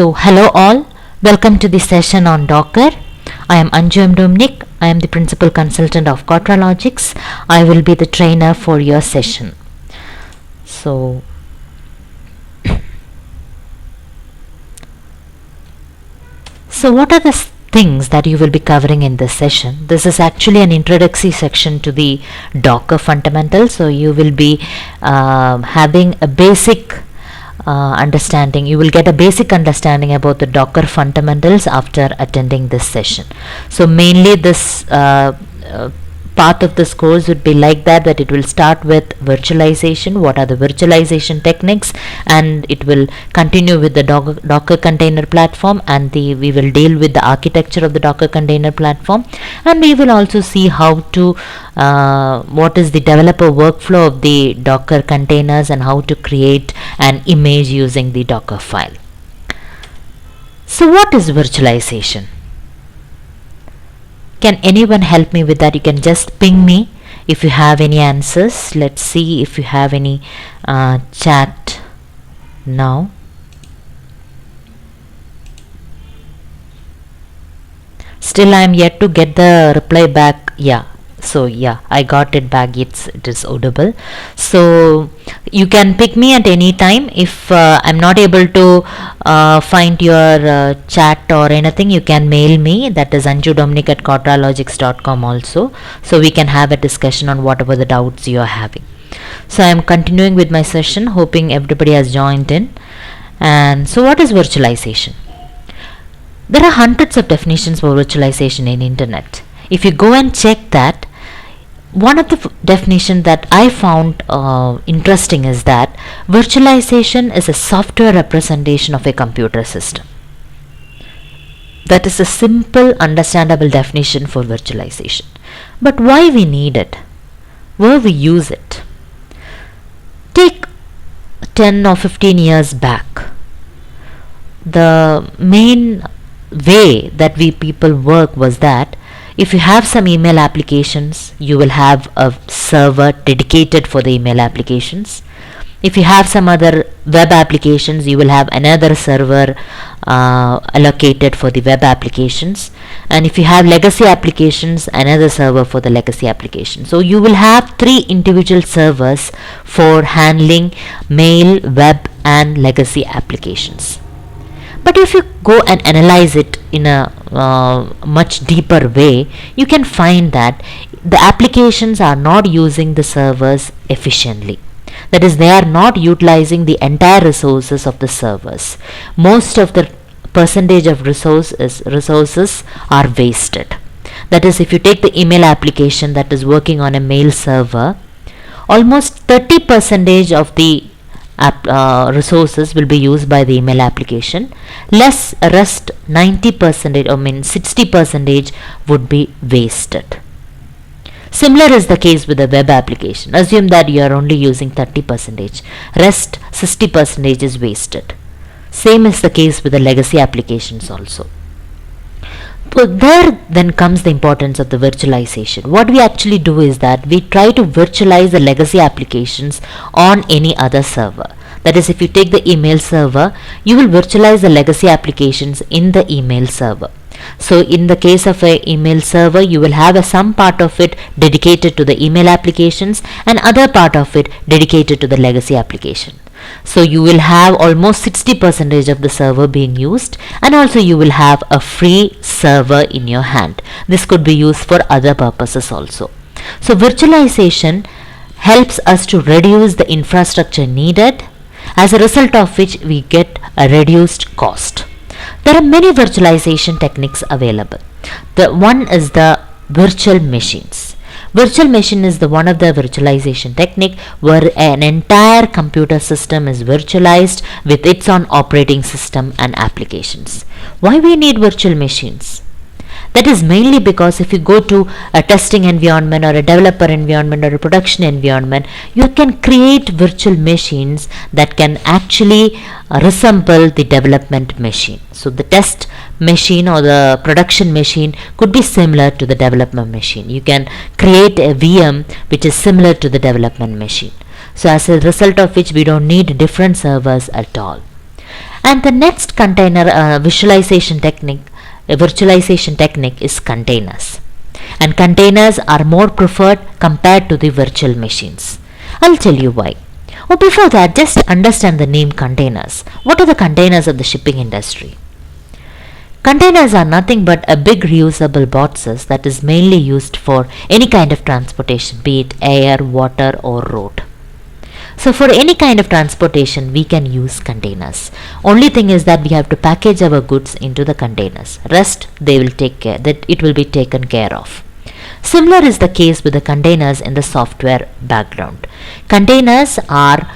So, hello all, welcome to the session on Docker. I am Anju M. Dominic. I am the Principal Consultant of Quadralogics. I will be the trainer for your session. So, what are the things that you will be covering in this session? This is actually an introductory section to the Docker fundamentals. So, you will be having a basic understanding. You will get a basic understanding about the Docker fundamentals after attending this session. So mainly this part of this course would be like that it will start with virtualization, what are the virtualization techniques, and it will continue with the Docker container platform, and we will deal with the architecture of the Docker container platform, and we will also see how to what is the developer workflow of the Docker containers and how to create an image using the Docker file. So what is virtualization? Can anyone help me with that? You can just ping me if you have any answers. Let's see if you have any chat now. Still I am yet to get the reply back. I got it back. It is audible. So you can pick me at any time. If I'm not able to find your chat or anything, you can mail me. That is anjudominic@quadralogics.com also. So we can have a discussion on whatever the doubts you are having. So I am continuing with my session, hoping everybody has joined in. And so what is virtualization? There are hundreds of definitions for virtualization in internet. If you go and check that, one of the definitions that I found interesting is that virtualization is a software representation of a computer system. That is a simple, understandable definition for virtualization. But why we need it? Where we use it? Take 10 or 15 years back. The main way that we people work was that if you have some email applications, you will have a server dedicated for the email applications. If you have some other web applications, you will have another server allocated for the web applications. And if you have legacy applications, another server for the legacy applications. So you will have 3 individual servers for handling mail, web and legacy applications. But if you go and analyze it in a much deeper way, you can find that the applications are not using the servers efficiently. That is, they are not utilizing the entire resources of the servers. Most of the percentage of resources are wasted. That is, if you take the email application that is working on a mail server, almost 30% of the resources will be used by the email application, less rest 60% would be wasted. Similar is the case with the web application. Assume that you are only using 30%, rest 60% is wasted. Same is the case with the legacy applications also. But there then comes the importance of the virtualization. What we actually do is that we try to virtualize the legacy applications on any other server. That is, if you take the email server, you will virtualize the legacy applications in the email server. So in the case of an email server, you will have some part of it dedicated to the email applications and other part of it dedicated to the legacy application. So you will have almost 60% of the server being used, and also you will have a free server in your hand. This could be used for other purposes also. So virtualization helps us to reduce the infrastructure needed, as a result of which we get a reduced cost. There are many virtualization techniques available. The one is the virtual machines. Virtual machine is the one of the virtualization technique where an entire computer system is virtualized with its own operating system and applications. Why we need virtual machines? That is mainly because if you go to a testing environment or a developer environment or a production environment, you can create virtual machines that can actually resemble the development machine. So the test machine or the production machine could be similar to the development machine. You can create a VM which is similar to the development machine. So as a result of which we don't need different servers at all. And the next container virtualization technique is containers. And containers are more preferred compared to the virtual machines. I'll tell you why. Oh, before that, just understand the name containers. What are the containers of the shipping industry? Containers are nothing but a big reusable boxes that is mainly used for any kind of transportation, be it air, water, or road. So for any kind of transportation, we can use containers. Only thing is that we have to package our goods into the containers. Rest, they will take care, that it will be taken care of. Similar is the case with the containers in the software background. Containers are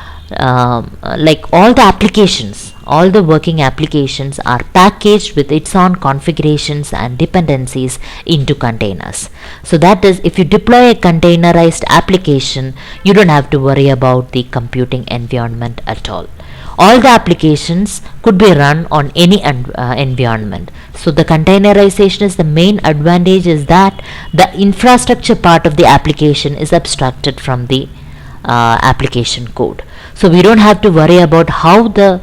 like all the applications, all the working applications are packaged with its own configurations and dependencies into containers. So that is, if you deploy a containerized application, you don't have to worry about the computing environment at all. All the applications could be run on any environment. So the containerization is the main advantage, is that the infrastructure part of the application is abstracted from the application code. So we don't have to worry about how the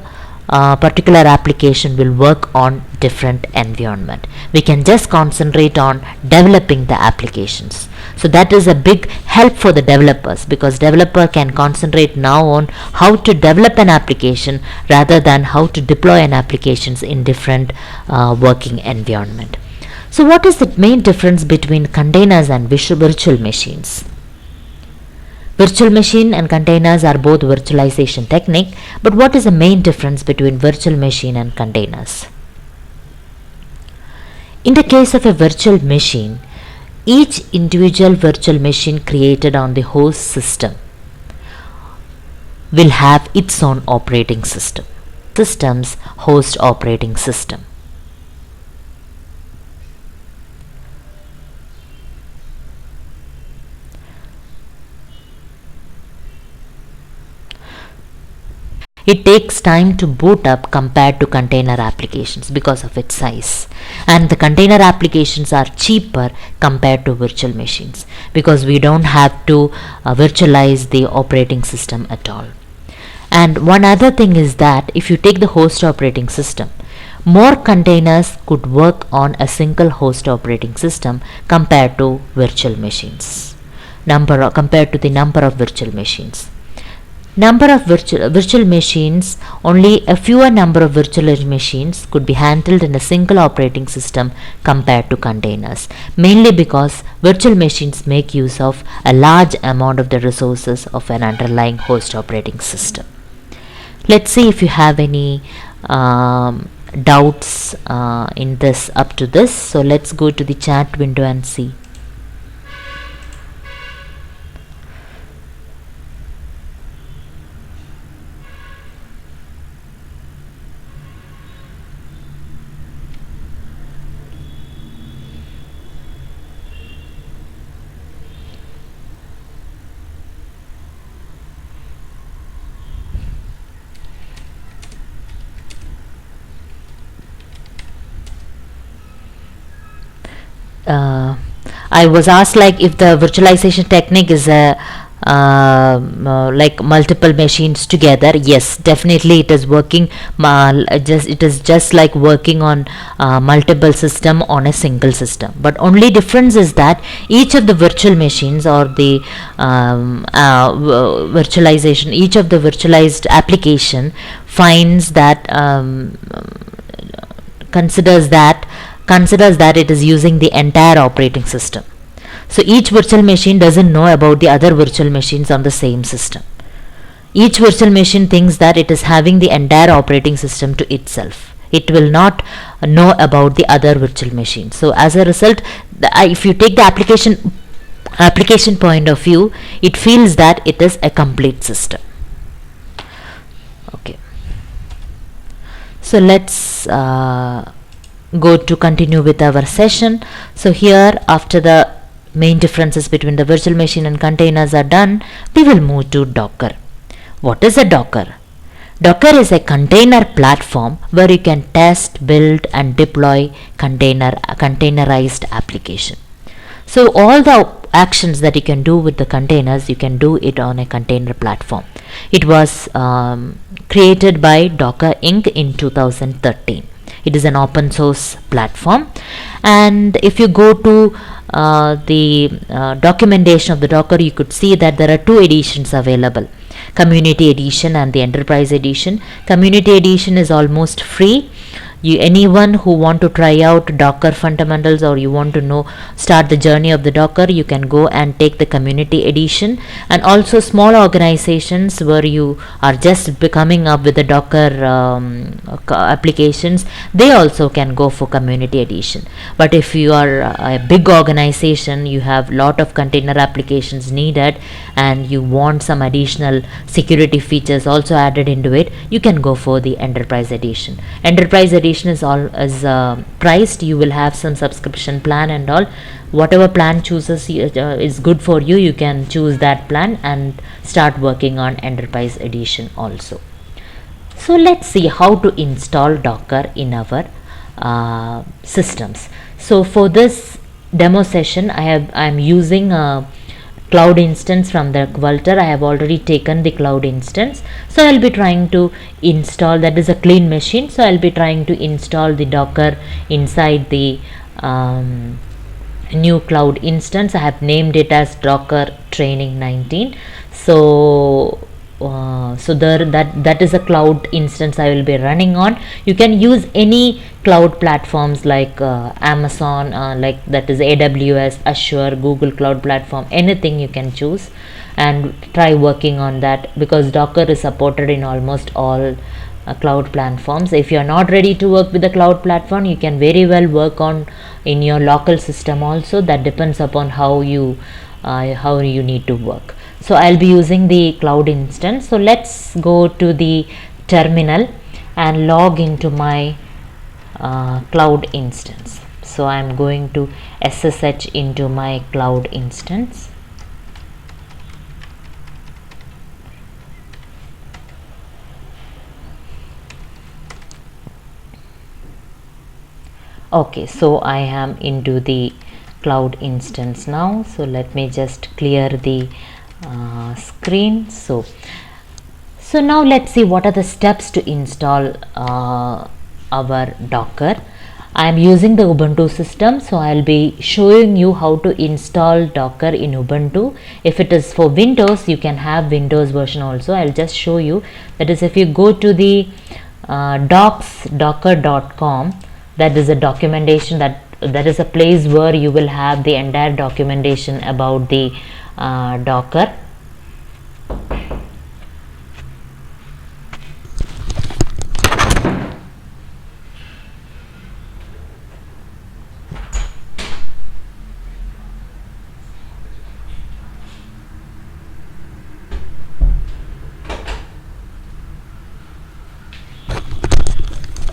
particular application will work on different environment. We can just concentrate on developing the applications. So that is a big help for the developers, because developer can concentrate now on how to develop an application rather than how to deploy an applications in different working environment. So what is the main difference between containers and virtual machines? Virtual machine and containers are both virtualization technique, but what is the main difference between virtual machine and containers? In the case of a virtual machine, each individual virtual machine created on the host system will have its own operating system. System's host operating system. It takes time to boot up compared to container applications because of its size. And the container applications are cheaper compared to virtual machines because we don't have to virtualize the operating system at all. And one other thing is that if you take the host operating system, more containers could work on a single host operating system compared to virtual machines. Compared to the number of virtual machines. Number of virtual machines, only a fewer number of virtual machines could be handled in a single operating system compared to containers, mainly because virtual machines make use of a large amount of the resources of an underlying host operating system. Let's see if you have any doubts in this up to this. So let's go to the chat window and see. I was asked like if the virtualization technique is a like multiple machines together. Yes, definitely it is working. It is just like working on multiple system on a single system. But only difference is that each of the virtual machines or the virtualization, each of the virtualized application finds that considers that it is using the entire operating system. So each virtual machine doesn't know about the other virtual machines on the same system. Each virtual machine thinks that it is having the entire operating system to itself. It will not know about the other virtual machines. So as a result, if you take the application point of view, it feels that it is a complete system. Okay. So let's go to continue with our session. So here, after the main differences between the virtual machine and containers are done, we will move to Docker. What is a Docker? Docker is a container platform where you can test, build and deploy containerized application. So all the actions that you can do with the containers, you can do it on a container platform. It was created by Docker Inc. in 2013. It is an open source platform, and if you go to the documentation of the Docker, you could see that there are two editions available: Community Edition and the Enterprise Edition. Community Edition is almost free. Anyone who want to try out Docker fundamentals, or you want to start the journey of the Docker, you can go and take the Community Edition. And also small organizations where you are just coming up with the Docker applications, they also can go for Community Edition. But if you are a big organization, you have lot of container applications needed, and you want some additional security features also added into it, you can go for the Enterprise Edition. Enterprise Edition is priced. You will have some subscription plan and all. Whatever plan chooses is good for you, you can choose that plan and start working on Enterprise Edition also. So let's see how to install Docker in our systems. So for this demo session, I'm using a cloud instance from the Vultr. I have already taken the cloud instance, so I'll be trying to install, that is a clean machine, so I'll be trying to install the Docker inside the new cloud instance. I have named it as Docker Training 19. So that is a cloud instance I will be running on. You can use any cloud platforms like Amazon, like that is AWS, Azure, Google Cloud Platform, anything you can choose and try working on that, because Docker is supported in almost all cloud platforms. If you are not ready to work with the cloud platform, you can very well work on in your local system also. That depends upon how you need to work. So I'll be using the cloud instance. So let's go to the terminal and log into my cloud instance. So I'm going to SSH into my cloud instance. Okay, so I am into the cloud instance now. So let me just clear the screen. So now let's see what are the steps to install our Docker. I am using the Ubuntu system, so I'll be showing you how to install Docker in Ubuntu. If it is for Windows, you can have Windows version also. I'll just show you. That is, if you go to the docsdocker.com, that is a documentation, that is a place where you will have the entire documentation about the Docker.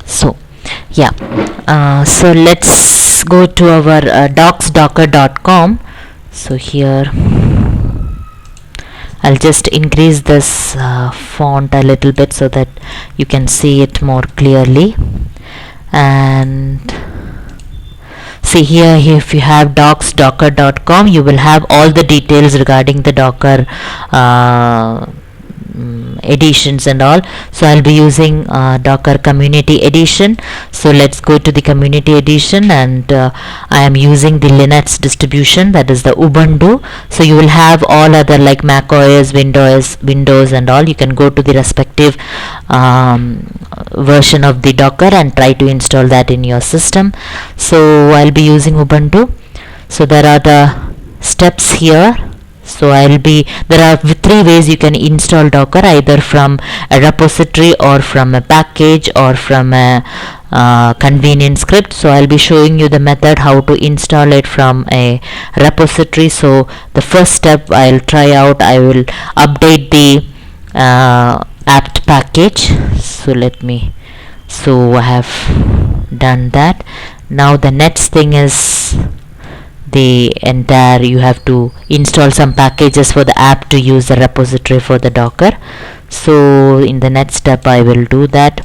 So yeah, so let's go to our docsdocker.com. So here I'll just increase this font a little bit so that you can see it more clearly. And see here, if you have docsdocker.com, you will have all the details regarding the Docker editions and all. So I'll be using Docker Community Edition. So let's go to the Community Edition, and I am using the Linux distribution, that is the Ubuntu. So you will have all other like Mac OS, Windows and all. You can go to the respective version of the Docker and try to install that in your system. So I'll be using Ubuntu. So there are the steps here. So there are 3 ways you can install Docker, either from a repository or from a package or from a convenient script. So I'll be showing you the method how to install it from a repository. So the first step I'll try out, I will update the apt package. So I have done that. Now the next thing is you have to install some packages for the app to use the repository for the Docker. So in the next step I will do that.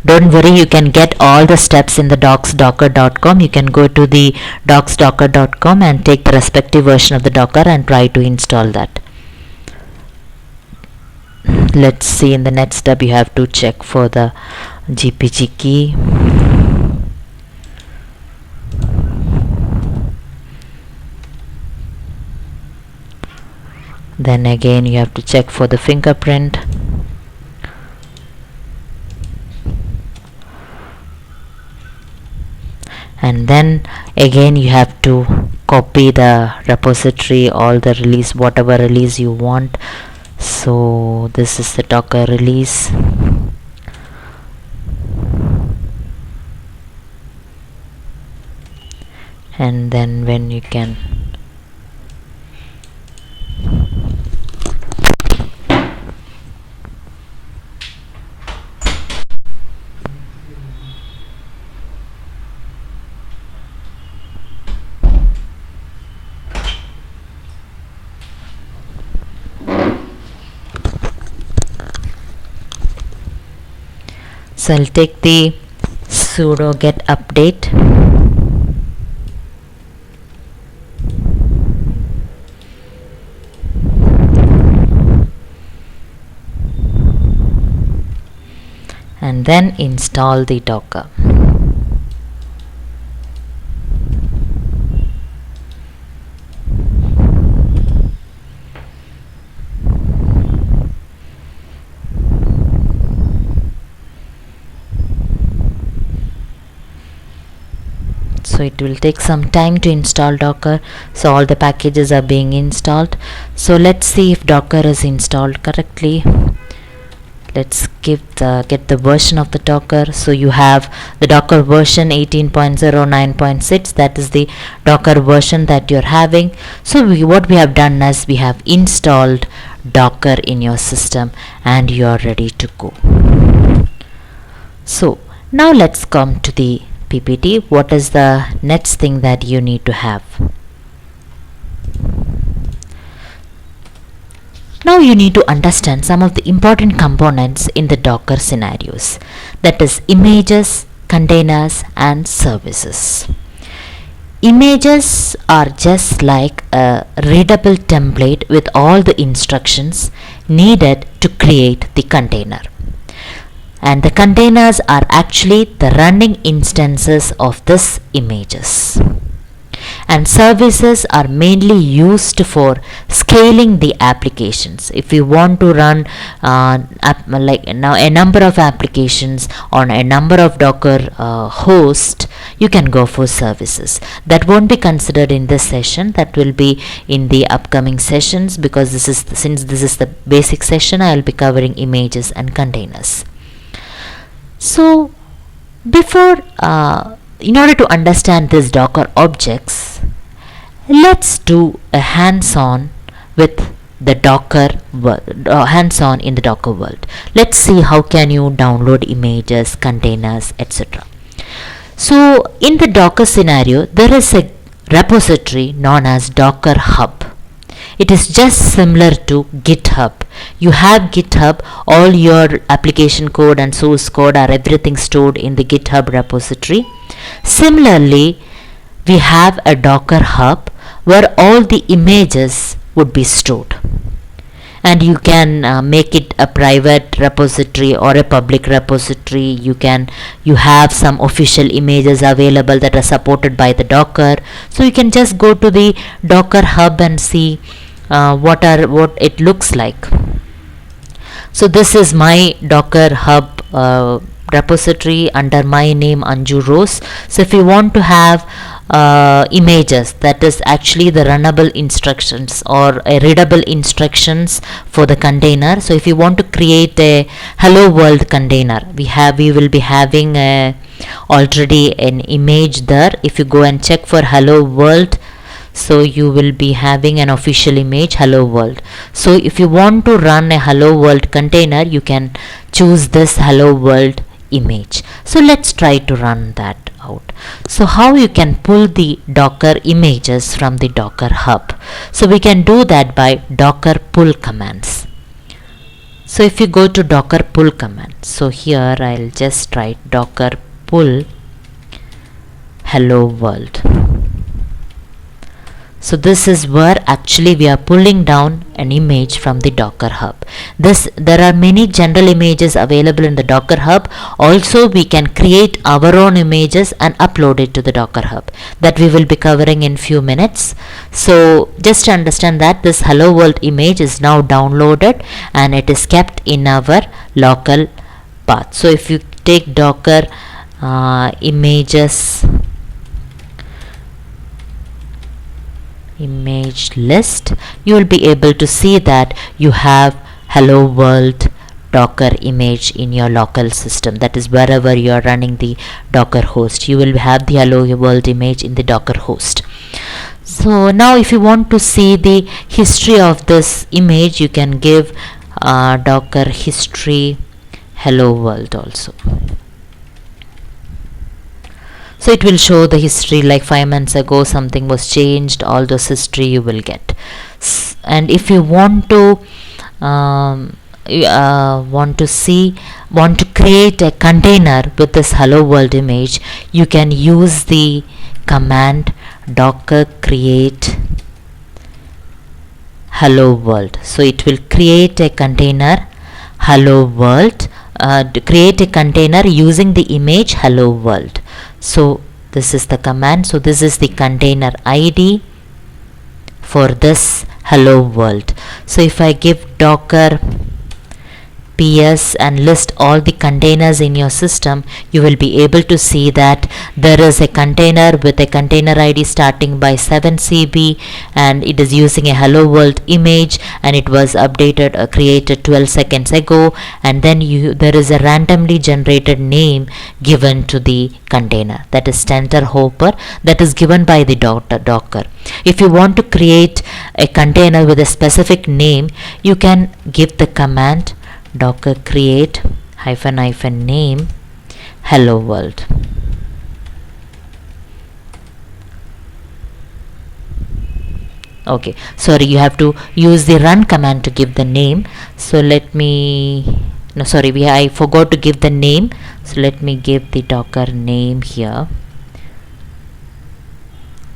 Don't worry, you can get all the steps in the docsdocker.com. You can go to the docsdocker.com and take the respective version of the Docker and try to install that. let's see, in the next step you have to check for the GPG key. Then again you have to check for the fingerprint. And then again you have to copy the repository, all the release, whatever release you want. So this is the Docker release. And then when you can so I'll take the sudo get update. And then install the Docker. So it will take some time to install Docker. So all the packages are being installed. So let's see if Docker is installed correctly. Let's get the version of the Docker. So you have the Docker version 18.09.6. that is the Docker version that you're having. So what we have done is we have installed Docker in your system and you are ready to go. So now let's come to the PPT. What is the next thing that you need to have? Now you need to understand some of the important components in the Docker scenarios, that is images, containers and services. Images are just like a readable template with all the instructions needed to create the container. And the containers are actually the running instances of this images. And services are mainly used for scaling the applications. If you want to run like now a number of applications on a number of Docker hosts, you can go for services. That won't be considered in this session. That will be in the upcoming sessions, because since this is the basic session, I will be covering images and containers. So before in order to understand these Docker objects, let's do a hands-on with the Docker hands-on in the Docker world. Let's see how can you download images, containers, etc. So in the Docker scenario, there is a repository known as Docker Hub. It is just similar to GitHub. You have GitHub, all your application code and source code are everything stored in the GitHub repository. Similarly, we have a Docker Hub where all the images would be stored. And you can make it a private repository or a public repository. You have some official images available that are supported by the Docker. So you can just go to the Docker Hub and see what it looks like. So this is my Docker Hub repository under my name Anju Rose. So if you want to have images, that is actually the runnable instructions or a readable instructions for the container. So if you want to create a hello world container, we will be having already an image there. If you go and check for hello world, so you will be having an official image hello world. So if you want to run a hello world container, you can choose this hello world image. So let's try to run that out. So how you can pull the Docker images from the Docker Hub? So we can do that by Docker pull commands. So if you go to Docker pull command, so here I'll just write Docker pull hello world. So this is where actually we are pulling down an image from the Docker Hub. There are many general images available in the Docker Hub. Also we can create our own images and upload it to the Docker Hub, that we will be covering in few minutes. So just understand that this hello world image is now downloaded and it is kept in our local path. So if you take Docker images image list, you will be able to see that you have hello world Docker image in your local system. That is wherever you are running the Docker host, you will have the hello world image in the Docker host. So now if you want to see the history of this image, you can give Docker history hello world also. So it will show the history, like 5 months ago something was changed, all those history you will get. And if you want to create a container with this hello world image, you can use the command docker create hello world. So it will create a container hello world, create a container using the image hello world. So this is the command. So this is the container ID for this hello world. So if I give docker ps and list all the containers in your system, you will be able to see that there is a container with a container ID starting by 7cb, and it is using a hello world image, and it was updated created 12 seconds ago, and then there is a randomly generated name given to the container, that is Stentor Hopper, that is given by the docker. If you want to create a container with a specific name, you can give the command docker create -- name hello world. Okay, sorry, you have to use the run command to give the name. So I forgot to give the name. So let me give the docker name here.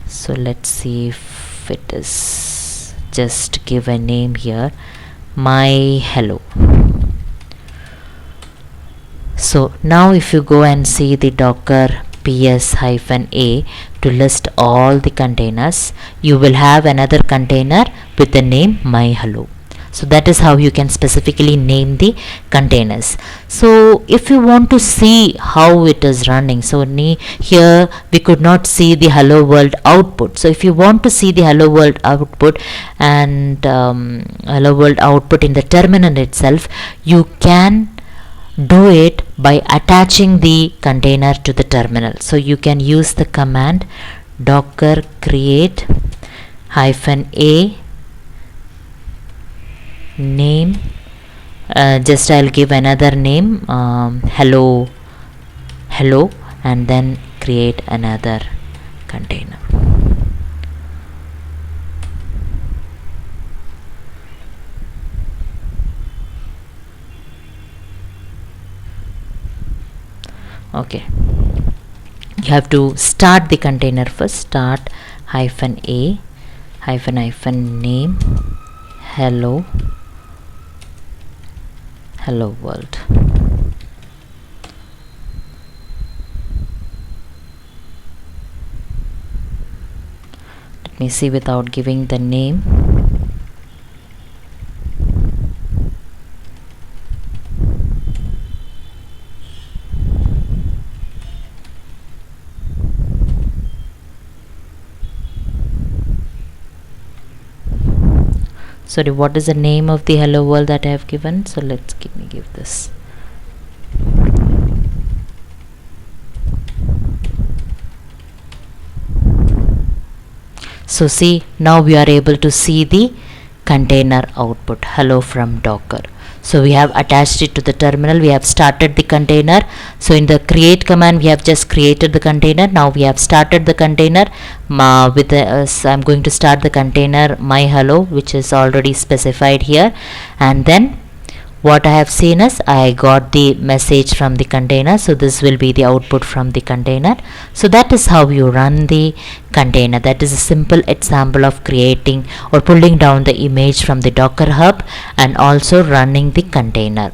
So let's see if it is, just give a name here, my hello. So now if you go and see the docker ps-a to list all the containers, you will have another container with the name my hello. So that is how you can specifically name the containers. So if you want to see how it is running, so here we could not see the hello world output. So if you want to see the hello world output and hello world output in the terminal itself, you can do it by attaching the container to the terminal. So you can use the command docker create -a name, just I'll give another name, hello, and then create another container. Okay, you have to start the container first. Start -a -name hello world. Let me see without giving the name. Sorry, what is the name of the hello world that I have given? So let's give this. So see, now we are able to see the container output, hello from Docker. So we have attached it to the terminal, we have started the container. So in the create command we have just created the container. Now we have started the container with I'm going to start the container my hello, which is already specified here, and then what I have seen is I got the message from the container, so this will be the output from the container. So that is how you run the container. That is a simple example of creating or pulling down the image from the Docker Hub and also running the container.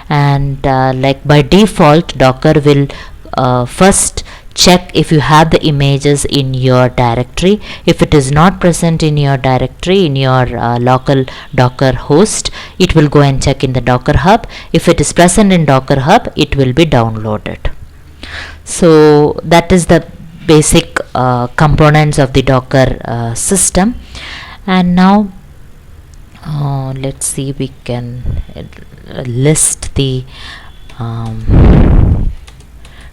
And like by default, Docker will first check if you have the images in your directory. If it is not present in your directory, in your local Docker host, it will go and check in the Docker Hub. If it is present in Docker Hub, it will be downloaded. So that is the basic components of the Docker system. And now let's see, we can list the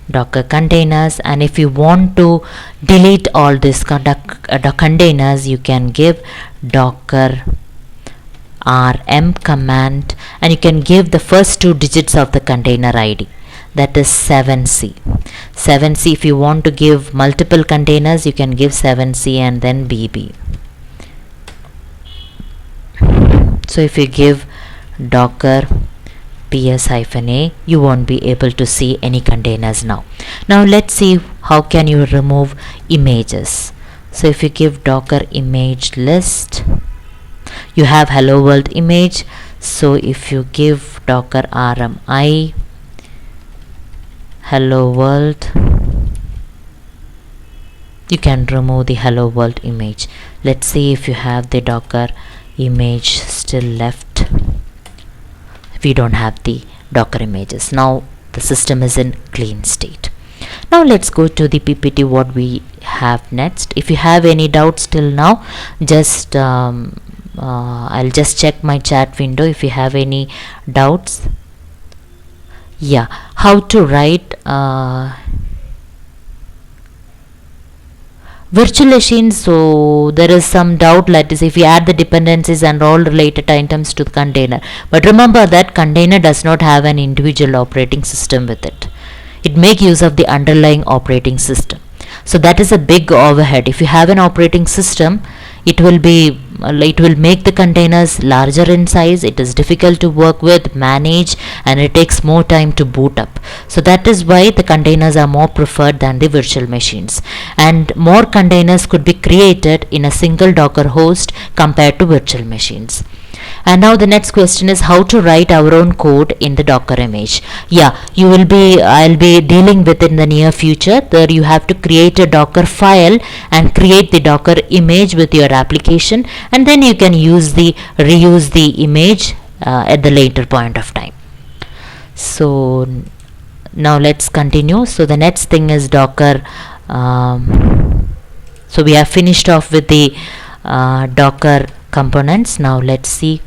Docker containers, and if you want to delete all these containers, you can give docker rm command, and you can give the first two digits of the container ID, that is 7c. 7c. If you want to give multiple containers, you can give 7c and then bb. So if you give docker ps-a, you won't be able to see any containers now. Now let's see how can you remove images. So if you give docker image list, you have hello world image. So if you give docker rmi hello world, you can remove the hello world image. Let's see if you have the docker image still left. We don't have the docker images. Now the system is in clean state. Now let's go to the ppt what we have next. If you have any doubts till now, just I'll just check my chat window if you have any doubts. Yeah, how to write virtual machines. So there is some doubt, like is if we add the dependencies and all related items to the container, but remember that container does not have an individual operating system with it. It make use of the underlying operating system. So that is a big overhead. If you have an operating system, it will make the containers larger in size. It is difficult to work with, manage, and it takes more time to boot up. So that is why the containers are more preferred than the virtual machines, and more containers could be created in a single Docker host compared to virtual machines. And now the next question is how to write our own code in the Docker image. Yeah, I'll be dealing with in the near future. There you have to create a Docker file and create the Docker image with your application, and then you can reuse the image at the later point of time. So now let's continue. So the next thing is Docker. So we have finished off with the Docker components. Now let's see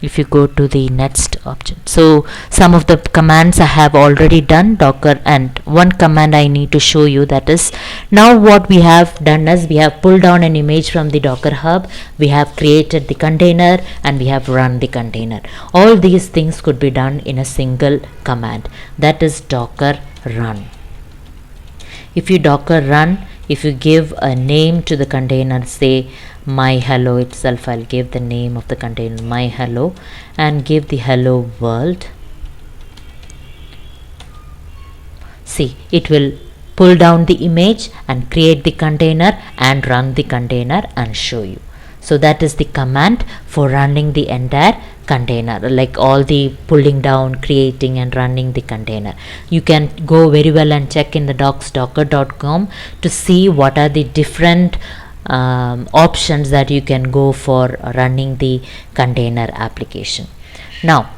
if you go to the next option. So some of the commands I have already done Docker, and one command I need to show you, that is, now what we have done is we have pulled down an image from the Docker Hub, we have created the container, and we have run the container. All these things could be done in a single command, that is docker run. If you docker run, if you give a name to the container, say my hello itself, I'll give the name of the container my hello and give the hello world. See, it will pull down the image and create the container and run the container and show you. So that is the command for running the entire container, like all the pulling down, creating and running the container. You can go very well and check in the docs.docker.com to see what are the different options that you can go for running the container application. Now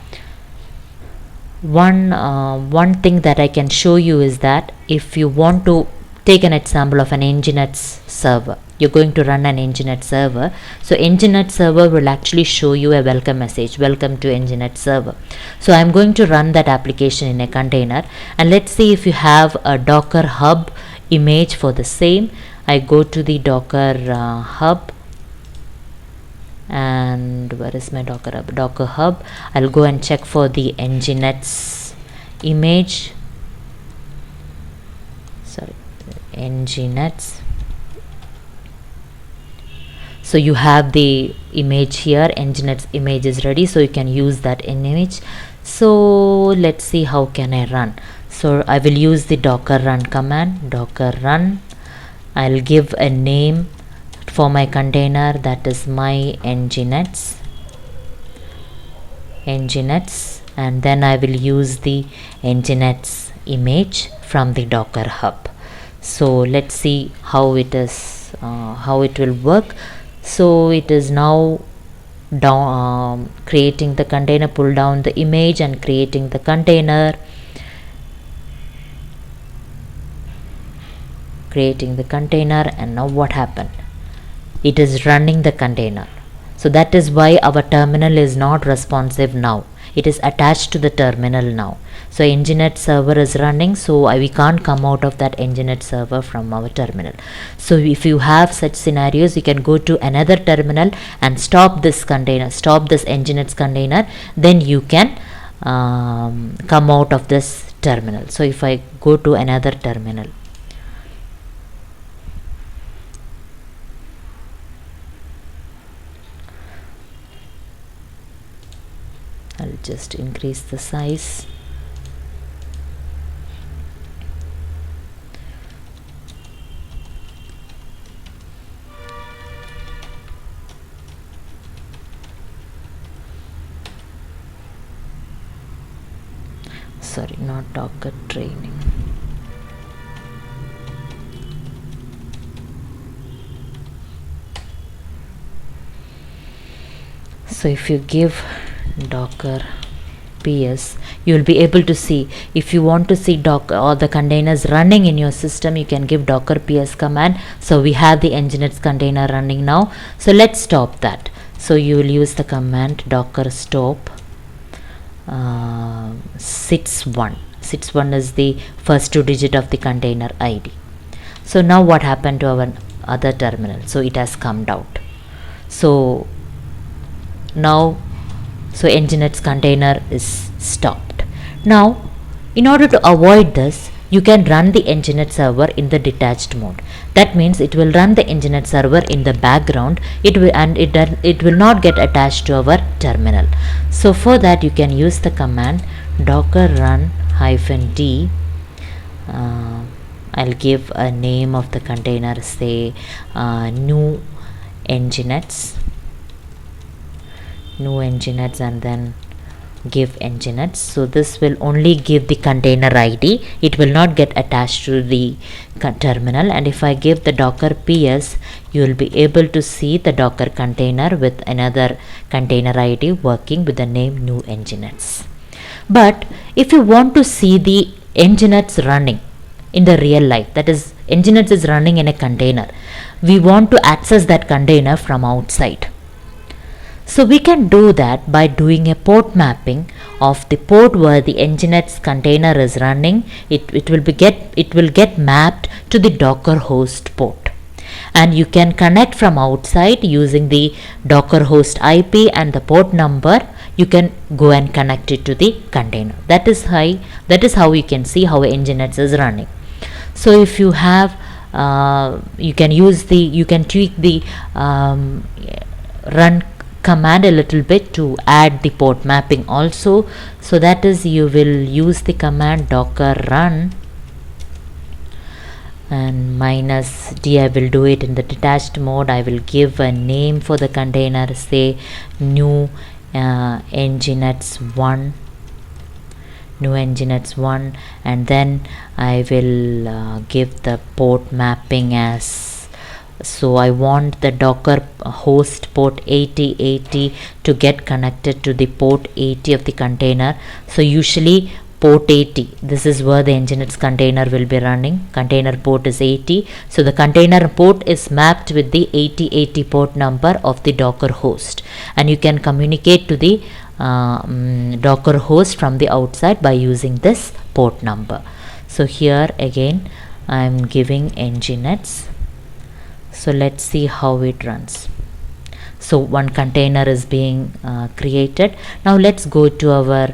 one thing that I can show you is that if you want to take an example of an Nginx server, you're going to run an Nginx server. So Nginx server will actually show you a welcome message, welcome to Nginx server. So I'm going to run that application in a container, and let's see if you have a Docker Hub image for the same. I go to the Docker Hub, and where is my Docker Hub? Docker Hub. I'll go and check for the Nginx image. Sorry, Nginx. So you have the image here, Nginx image is ready, so you can use that image. So let's see how can I run. So I will use the docker run command. Docker run, I'll give a name for my container, that is my nginx, and then I will use the nginx image from the Docker hub. So let's see how it is, how it will work. So it is now down, creating the container, pull down the image and creating the container, and now what happened, it is running the container. So that is why our terminal is not responsive now, it is attached to the terminal now. So nginx server is running, so we can't come out of that nginx server from our terminal. So if you have such scenarios, you can go to another terminal and stop this container, stop this nginx container, then you can come out of this terminal. So if I go to another terminal, I'll just increase the size. Sorry, not Docker training. So if you give docker ps, you will be able to see, if you want to see docker or the containers running in your system, you can give docker ps command. So we have the nginx container running now. So let's stop that. So you will use the command docker stop sits1. Sits1 is the first 2 digit of the container id. So now what happened to our other terminal? So it has come out. So now, so nginx container is stopped. Now in order to avoid this, you can run the nginx server in the detached mode. That means it will run the nginx server in the background, it will not get attached to our terminal. So for that you can use the command docker run -d. I'll give a name of the container, say new nginx, and then give nginx. So this will only give the container id, it will not get attached to the terminal. And if I give the docker ps, you will be able to see the docker container with another container id working with the name new nginx. But if you want to see the nginx running in the real life, that is nginx is running in a container, we want to access that container from outside. So we can do that by doing a port mapping of the port where the nginx container is running. It will get mapped to the Docker host port, and you can connect from outside using the Docker host IP and the port number. You can go and connect it to the container. That is how you can see how nginx is running. So if you have you can tweak the run command a little bit to add the port mapping also. So that is, you will use the command docker run and -d. I will do it in the detached mode. I will give a name for the container, say new nginx1, and then I will give the port mapping as, so I want the Docker host port 8080 to get connected to the port 80 of the container. So usually port 80, this is where the nginx container will be running. Container port is 80, so the container port is mapped with the 8080 port number of the Docker host, and you can communicate to the Docker host from the outside by using this port number. So here again I am giving nginx. So let's see how it runs. So one container is being created. Now let's go to our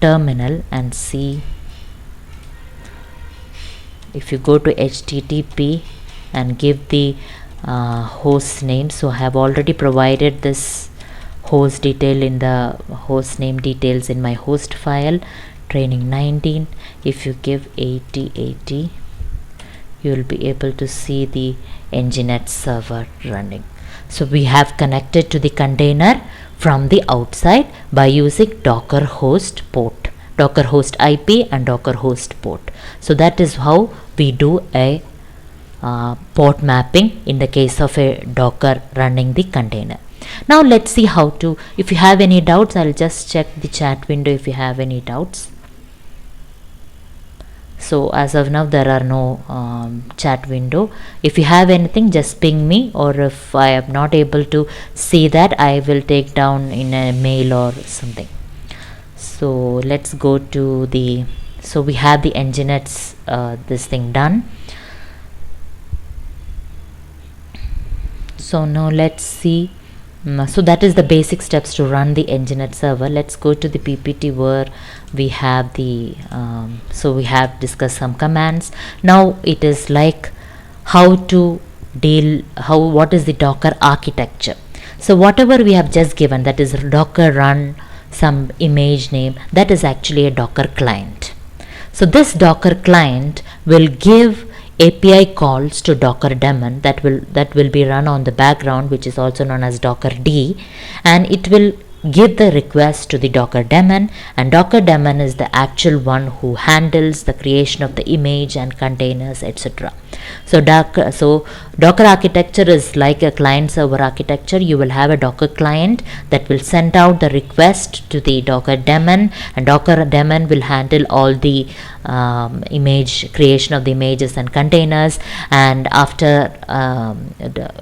terminal and see. If you go to HTTP and give the host name, so I have already provided this host detail in the host name details in my host file, training 19. If you give 8080, you will be able to see the Nginx server running. So we have connected to the container from the outside by using Docker host port, Docker host IP and Docker host port. So that is how we do a port mapping in the case of a Docker running the container. Now let's see how to, if you have any doubts, I'll just check the chat window if you have any doubts. So as of now there are no chat window. If you have anything, just ping me, or if I am not able to see that, I will take down in a mail or something. So let's go to the, so we have the Nginx this thing done. So now let's see. So that is the basic steps to run the Nginx server. Let's go to the PPT where we have the so we have discussed some commands. Now it is like how to deal, what is the Docker architecture. So whatever we have just given, that is Docker run some image name, that is actually a Docker client. So this Docker client will give API calls to Docker daemon that will be run on the background, which is also known as Docker D, and it will give the request to the Docker daemon, and Docker daemon is the actual one who handles the creation of the image and containers, etc. So Docker architecture is like a client server architecture. You will have a Docker client that will send out the request to the Docker daemon, and Docker daemon will handle all the image creation of the images and containers, and after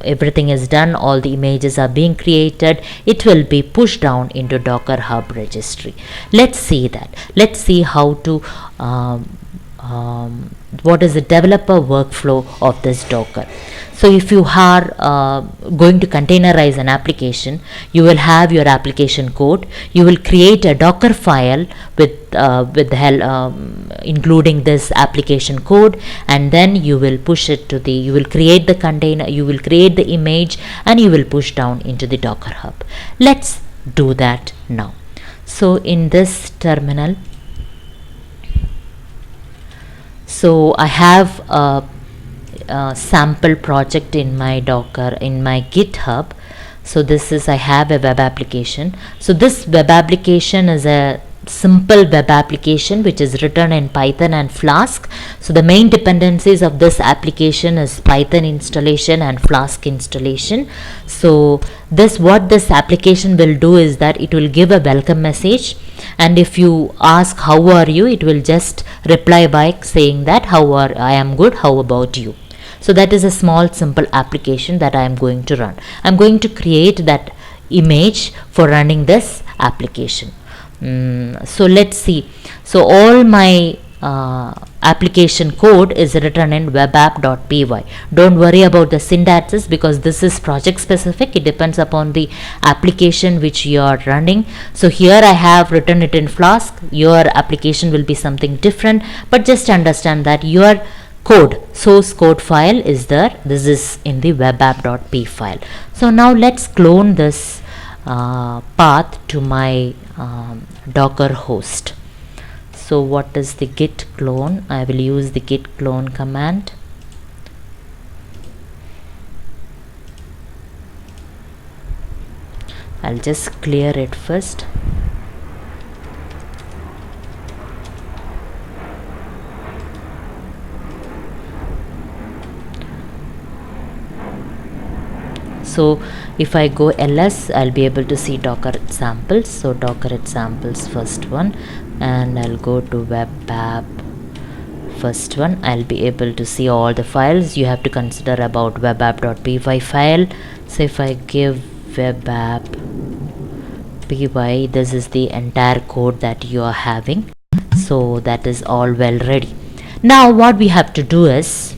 everything is done, all the images are being created, it will be pushed down into Docker Hub registry. Let's see that. Let's see how to what is the developer workflow of this Docker. So if you are going to containerize an application, you will have your application code. You will create a Docker file with the help including this application code, and then you will push it to the, you will create the container, you will create the image, and you will push down into the Docker Hub. Let's do that now. So in this terminal, so I have a sample project in my Docker, in my GitHub. So this is, I have a web application. So this web application is a simple web application which is written in Python and Flask. So the main dependencies of this application is Python installation and Flask installation. So what this application will do is that it will give a welcome message, and if you ask how are you, it will just reply by saying that I am good, how about you. So that is a small simple application that I am going to run. I am going to create that image for running this application. So let's see. So all my application code is written in webapp.py. Don't worry about the syntaxes because this is project specific. It depends upon the application which you are running. So here I have written it in Flask. Your application will be something different, but just understand that your code, source code file is there. This is in the webapp.py file. So now let's clone this path to my Docker host. So what is the git clone? I will use the git clone command. I'll just clear it first. So if I go ls, I'll be able to see Docker examples. So Docker examples first one, and I'll go to web app first one. I'll be able to see all the files. You have to consider about webapp.py file. So if I give webapp.py, this is the entire code that you are having. So that is all well ready. Now what we have to do is,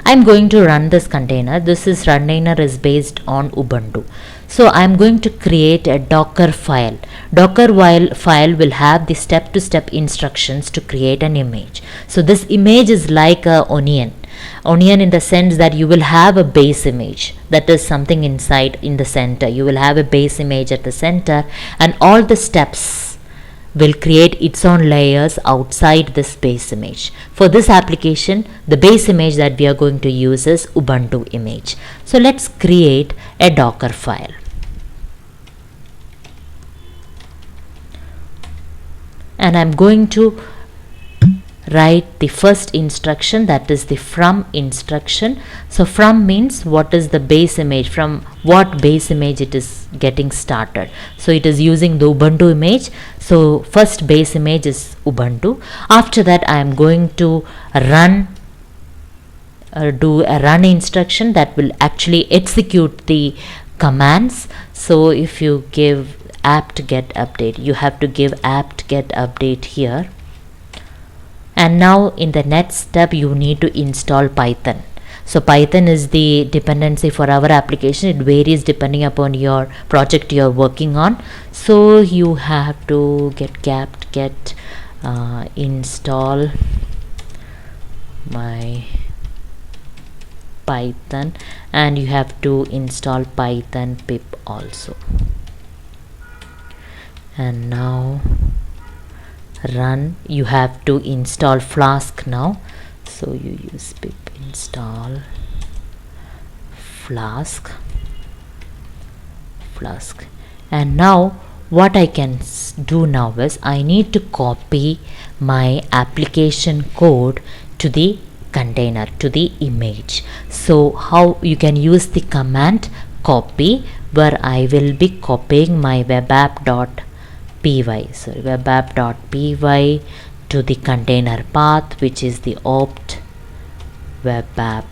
I'm going to run this container. This container is based on Ubuntu. So I'm going to create a Docker file. Docker file will have the step-to-step instructions to create an image. So this image is like a onion. Onion in the sense that you will have a base image, that is something inside in the center. You will have a base image at the center, and all the steps will create its own layers outside this base image. For this application, the base image that we are going to use is Ubuntu image. So let's create a Docker file. And I'm going to write the first instruction, that is the from instruction. So from means what is the base image, from what base image it is getting started. So it is using the Ubuntu image. So first base image is Ubuntu. After that I am going to do a run instruction that will actually execute the commands. So if you give apt get update, you have to give apt get update here. And now in the next step you need to install Python. So Python is the dependency for our application. It varies depending upon your project you are working on. So you have to get install my Python, and you have to install Python pip also. And now run, you have to install Flask now. So you use pip install Flask. And now what I can do now is I need to copy my application code to the container, to the image. So how you can use the command copy, where I will be copying my webapp.py, webapp.py to the container path, which is the opt webapp.py.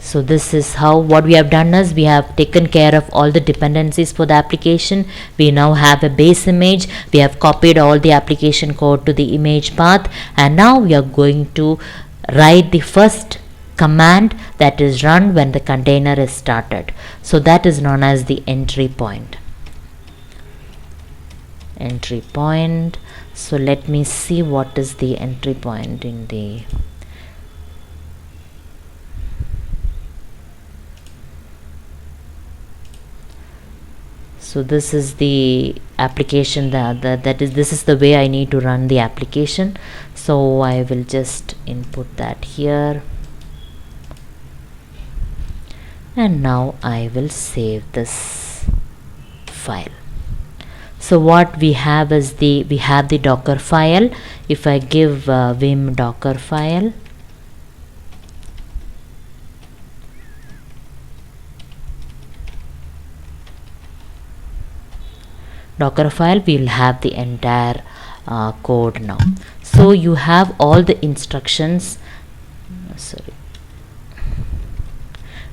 So this is how, what we have done is we have taken care of all the dependencies for the application. We now have a base image. We have copied all the application code to the image path, and now we are going to write the first command that is run when the container is started. So that is known as the entry point. So let me see what is the entry point in the so this is the application, this is the way I need to run the application. So I will just input that here, and now I will save this file. So what we have is we have the Docker file. If I give vim Docker file, we will have the entire code now. So you have all the instructions,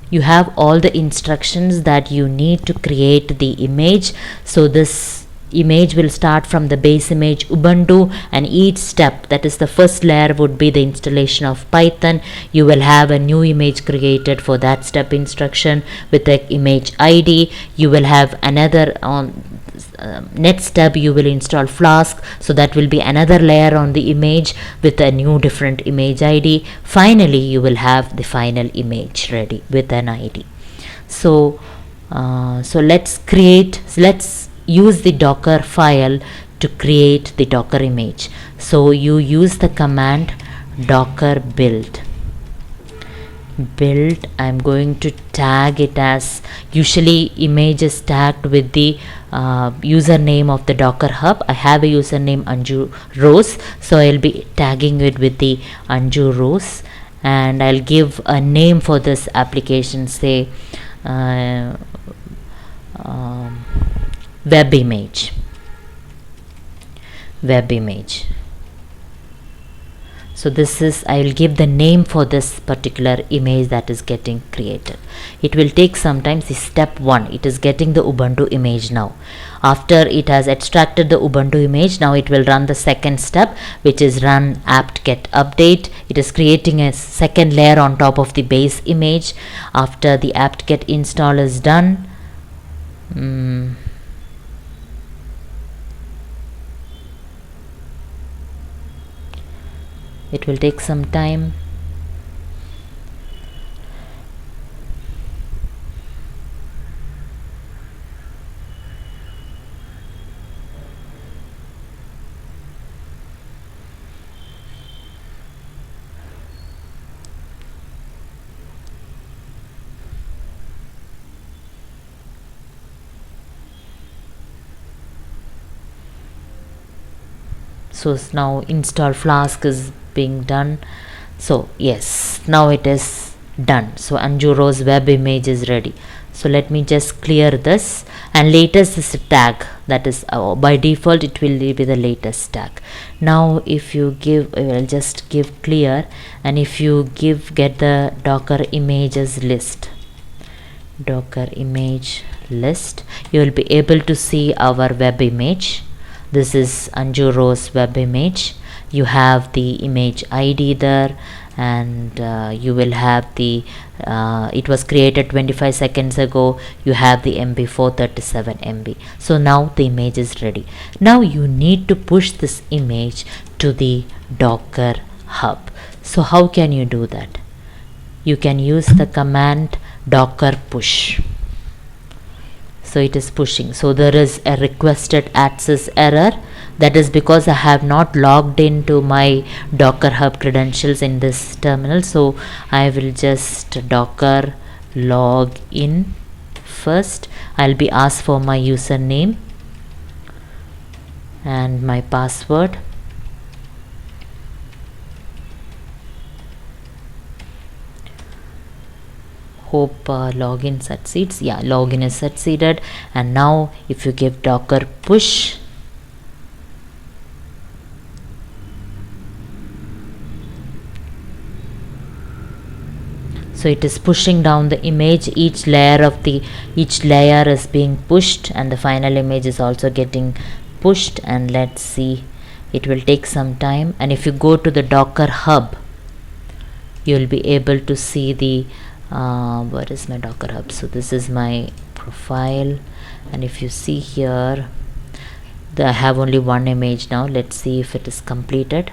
you have all the instructions that you need to create the image. So this image will start from the base image Ubuntu, and each step, that is the first layer, would be the installation of Python. You will have a new image created for that step instruction with the image ID. You will have another next step, you will install Flask, so that will be another layer on the image with a new different image ID. Finally you will have the final image ready with an ID. So let's use the Docker file to create the Docker image. So you use the command docker build. I'm going to tag it as, usually image is tagged with the username of the Docker Hub. I have a username Anju Rose, so I'll be tagging it with the Anju Rose, and I'll give a name for this application, say web image. So this is, I will give the name for this particular image that is getting created. It will take some time. See, step 1, it is getting the Ubuntu image now. After it has extracted the Ubuntu image, now it will run the second step, which is run apt get update. It is creating a second layer on top of the base image. After the apt get install is done, It will take some time. So now install Flask is being done. So yes, now it is done. So Anjuro's web image is ready. So let me just clear this, and latest is a tag, that is by default it will be the latest tag. Now if you give, I will just give clear, and if you get the Docker images list, Docker image list, you will be able to see our web image. This is Anjuro's web image. You have the image ID there, and you will have the it was created 25 seconds ago. You have the MB 437 MB. So now the image is ready. Now you need to push this image to the Docker hub. So how can you do that? You can use the command docker push. So it is pushing. So there is a requested access error. That is because I have not logged into my Docker Hub credentials in this terminal. So I will just docker log in first. I'll be asked for my username and my password. Hope login succeeds. Yeah, login is succeeded. And now if you give docker push, so it is pushing down the image. Each layer is being pushed, and the final image is also getting pushed. And let's see, it will take some time. And if you go to the Docker hub, you will be able to see the where is my Docker hub? So this is my profile, and if you see here, I have only one image now. Let's see if it is completed.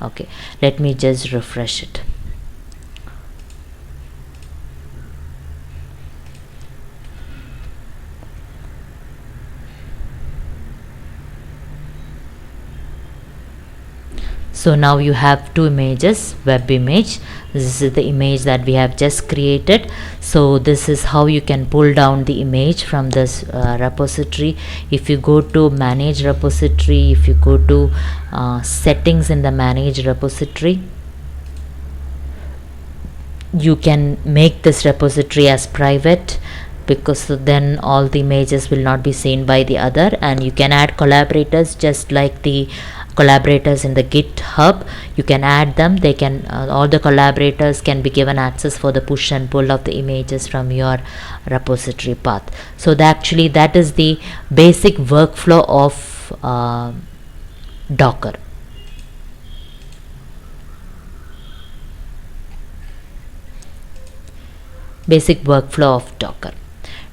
Okay, let me just refresh it. So now you have two images, web image. This is the image that we have just created. So this is how you can pull down the image from this repository. If you go to manage repository, if you go to settings in the manage repository, you can make this repository as private, because then all the images will not be seen by the other. And you can add collaborators just like the collaborators in the GitHub. You can add them. They can all the collaborators can be given access for the push and pull of the images from your repository path. So that is the basic workflow of Docker. Basic workflow of Docker.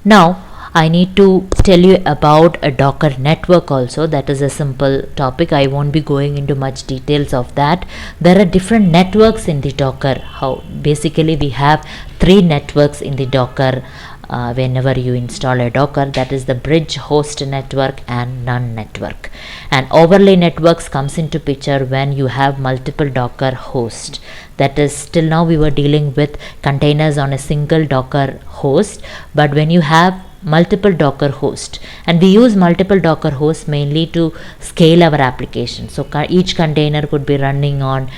Now I need to tell you about a Docker network also. That is a simple topic. I won't be going into much details of that. There are different networks in the Docker. How basically we have 3 networks in the Docker. Whenever you install a Docker, that is the bridge, host network, and none network. And overlay networks comes into picture when you have multiple Docker hosts. That is, till now we were dealing with containers on a single Docker host, but when you have multiple Docker hosts, and we use multiple Docker hosts mainly to scale our application. So each container could be running on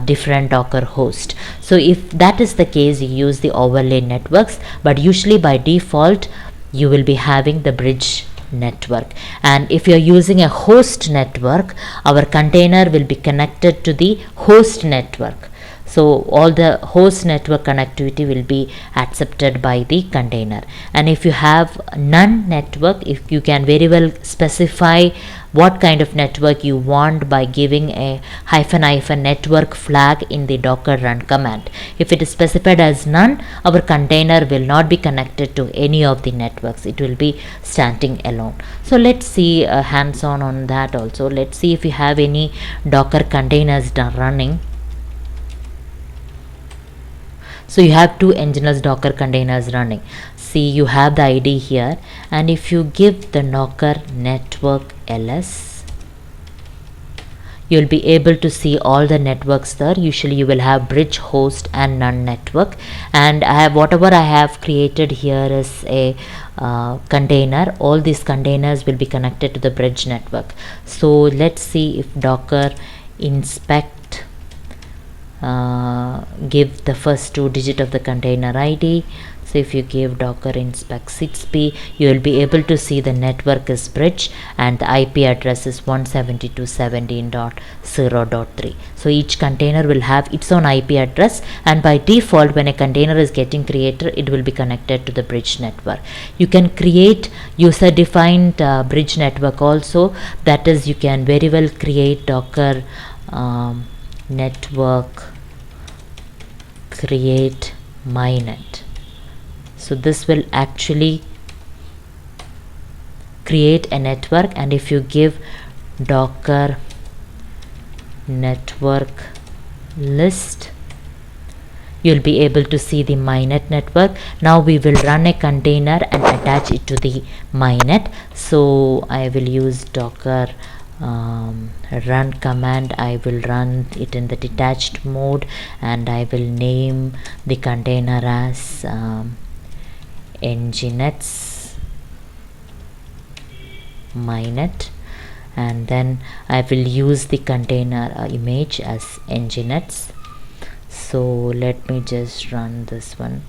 different Docker host. So if that is the case, you use the overlay networks, but usually by default you will be having the bridge network. And if you're using a host network, our container will be connected to the host network. So all the host network connectivity will be accepted by the container. And if you have none network, if you can very well specify what kind of network you want by giving a -- network flag in the docker run command. If it is specified as none, our container will not be connected to any of the networks. It will be standing alone. So let's see hands-on on that also. Let's see if you have any docker containers running. So you have two Nginx docker containers running. See, you have the ID here, and if you give the docker network ls, you'll be able to see all the networks there. Usually you will have bridge, host and none network, and whatever I have created here is a container. All these containers will be connected to the bridge network. So let's see if docker inspect give the first 2 digit of the container ID. So if you give docker inspect 6p, you will be able to see the network is bridge and the IP address is 172.17.0.3. So each container will have its own IP address, and by default when a container is getting created, it will be connected to the bridge network. You can create user defined bridge network also. That is, you can very well create docker network create mynet. So this will actually create a network, and if you give docker network list, you'll be able to see the mynet network. Now we will run a container and attach it to the mynet. So I will use docker run command. I will run it in the detached mode, and I will name the container as Nginx mynet, and then I will use the container image as Nginx. So let me just run this one,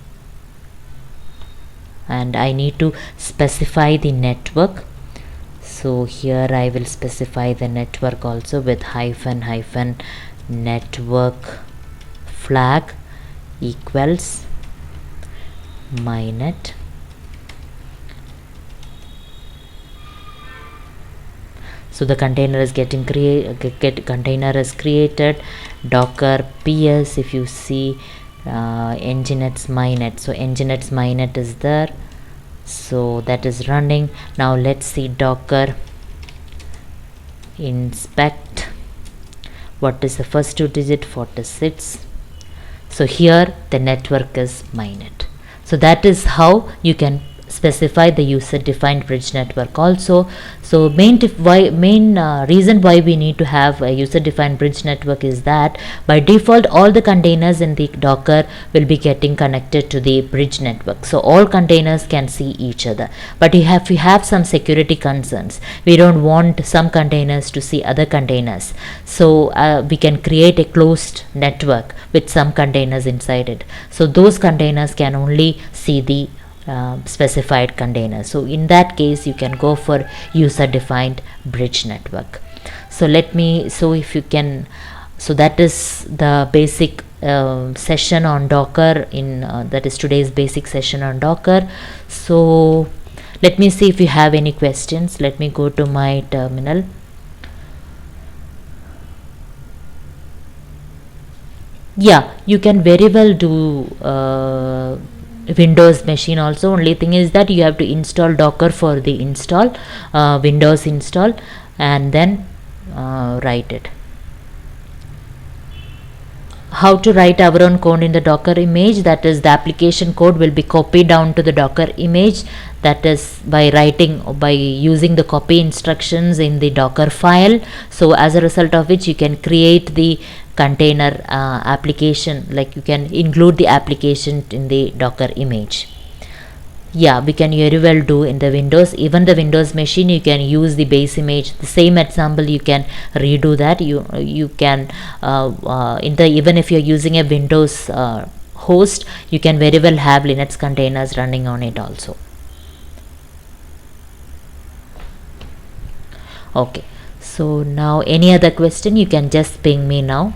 and I need to specify the network. So here I will specify the network also with -- network flag equals mynet. So the container is container is created. Docker ps, if you see Nginx mynet, so Nginx mynet is there, so that is running. Now let's see docker inspect. What is the first 2 digit? 46. So here the network is mynet. So that is how you can specify the user defined bridge network also. So main reason why we need to have a user defined bridge network is that by default all the containers in the docker will be getting connected to the bridge network, so all containers can see each other. But if we have some security concerns, we don't want some containers to see other containers, so we can create a closed network with some containers inside it, so those containers can only see the specified container. So in that case you can go for user defined bridge network. So if you can, so that is the basic session on docker that is today's basic session on docker. So let me see if you have any questions. Let me go to my terminal. Yeah, you can very well do Windows machine also. Only thing is that you have to install docker for the install, Windows install, and then write it. How to write our own code in the docker image, that is the application code will be copied down to the docker image, that is by using the copy instructions in the docker file. So as a result of which you can create the container application, like you can include the application in the docker image. Yeah, we can very well do in the Windows. Even the Windows machine you can use the base image. The same example you can redo that. You can even if you're using a Windows host, you can very well have Linux containers running on it also. Okay, so now any other question you can just ping me now.